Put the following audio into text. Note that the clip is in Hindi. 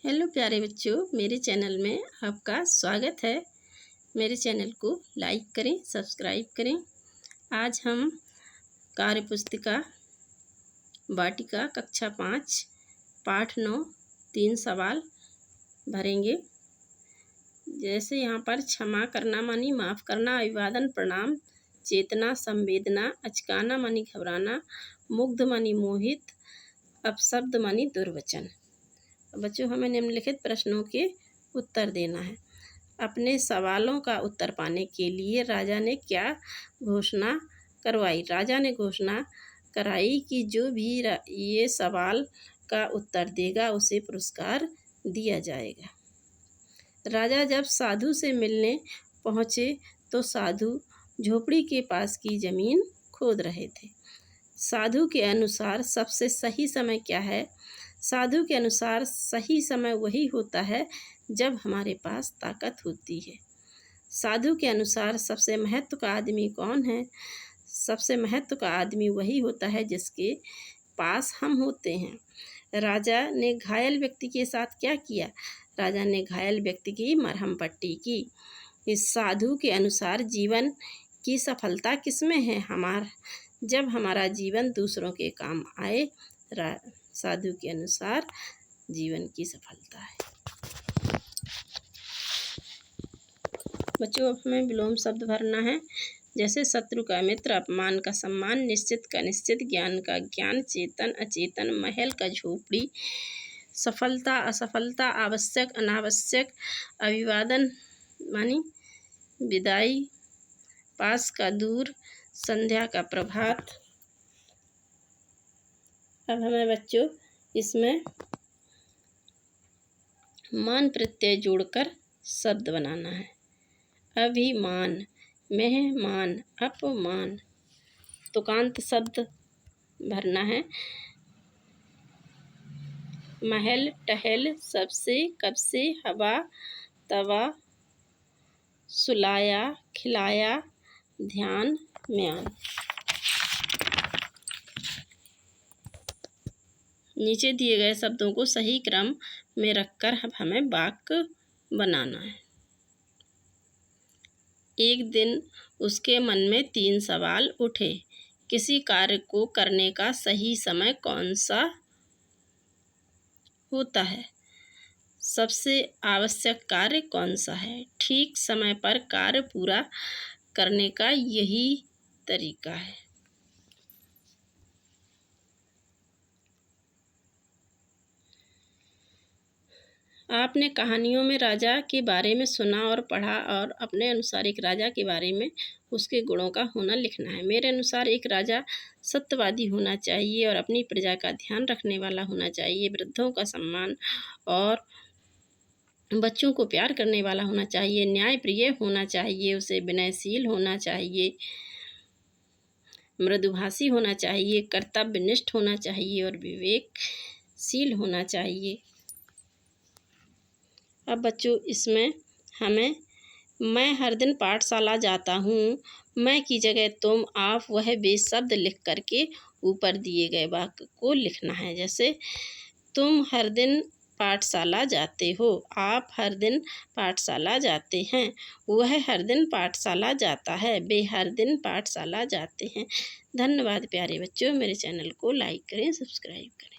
हेलो प्यारे बच्चों, मेरे चैनल में आपका स्वागत है। मेरे चैनल को लाइक करें, सब्सक्राइब करें। आज हम कार्य पुस्तिका वाटिका कक्षा 5 पाठ 9 3 सवाल भरेंगे। जैसे यहाँ पर क्षमा करना मानी माफ़ करना, अभिवादन प्रणाम, चेतना संवेदना, अचकाना मानी घबराना, मुग्ध मानी मोहित, अपशब्द मानी दुर्वचन। बच्चों, हमें निम्नलिखित प्रश्नों के उत्तर देना है। अपने सवालों का उत्तर पाने के लिए राजा ने क्या घोषणा करवाई? राजा ने घोषणा कराई कि जो भी ये सवाल का उत्तर देगा उसे पुरस्कार दिया जाएगा। राजा जब साधु से मिलने पहुँचे तो साधु झोपड़ी के पास की ज़मीन खोद रहे थे। साधु के अनुसार सबसे सही समय क्या है? साधु के अनुसार सही समय वही होता है जब हमारे पास ताकत होती है। साधु के अनुसार सबसे महत्व का आदमी कौन है? सबसे महत्व का आदमी वही होता है जिसके पास हम होते हैं। राजा ने घायल व्यक्ति के साथ क्या किया? राजा ने घायल व्यक्ति की मरहम पट्टी की। इस साधु के अनुसार जीवन की सफलता किसमें है? जब हमारा जीवन दूसरों के काम आए। साधु के अनुसार जीवन की सफलता है। बच्चों, अब हमें विलोम शब्द भरना है। जैसे शत्रु का मित्र, अपमान का सम्मान, निश्चित का निश्चित, ज्ञान का ज्ञान, चेतन अचेतन, महल का झोपड़ी, सफलता असफलता, आवश्यक अनावश्यक, अभिवादन मानी विदाई, पास का दूर, संध्या का प्रभात। अब हमें बच्चों इसमें मान प्रत्यय जोड़कर शब्द बनाना है। अभिमान, मेहमान, अपमान। तुकांत शब्द भरना है। महल, टहल, सबसे, कब से, हवा, तवा, सुलाया, खिलाया, ध्यान, म्यान। नीचे दिए गए शब्दों को सही क्रम में रखकर हमें वाक्य बनाना है। एक दिन उसके मन में 3 सवाल उठे। किसी कार्य को करने का सही समय कौन सा होता है? सबसे आवश्यक कार्य कौन सा है? ठीक समय पर कार्य पूरा करने का यही तरीका है। आपने कहानियों में राजा के बारे में सुना और पढ़ा और अपने अनुसार एक राजा के बारे में उसके गुणों का होना लिखना है। मेरे अनुसार एक राजा सत्यवादी होना चाहिए और अपनी प्रजा का ध्यान रखने वाला होना चाहिए। वृद्धों का सम्मान और बच्चों को प्यार करने वाला होना चाहिए। न्यायप्रिय होना चाहिए, उसे विनयशील होना चाहिए, मृदुभाषी होना चाहिए, कर्तव्यनिष्ठ होना चाहिए और विवेकशील होना चाहिए। अब बच्चों इसमें हमें मैं हर दिन पाठशाला जाता हूँ, मैं की जगह तुम, आप, वह, वे शब्द लिख करके ऊपर दिए गए वाक्य को लिखना है। जैसे तुम हर दिन पाठशाला जाते हो, आप हर दिन पाठशाला जाते हैं, वह हर दिन पाठशाला जाता है, वे हर दिन पाठशाला जाते हैं। धन्यवाद प्यारे बच्चों, मेरे चैनल को लाइक करें, सब्सक्राइब करें।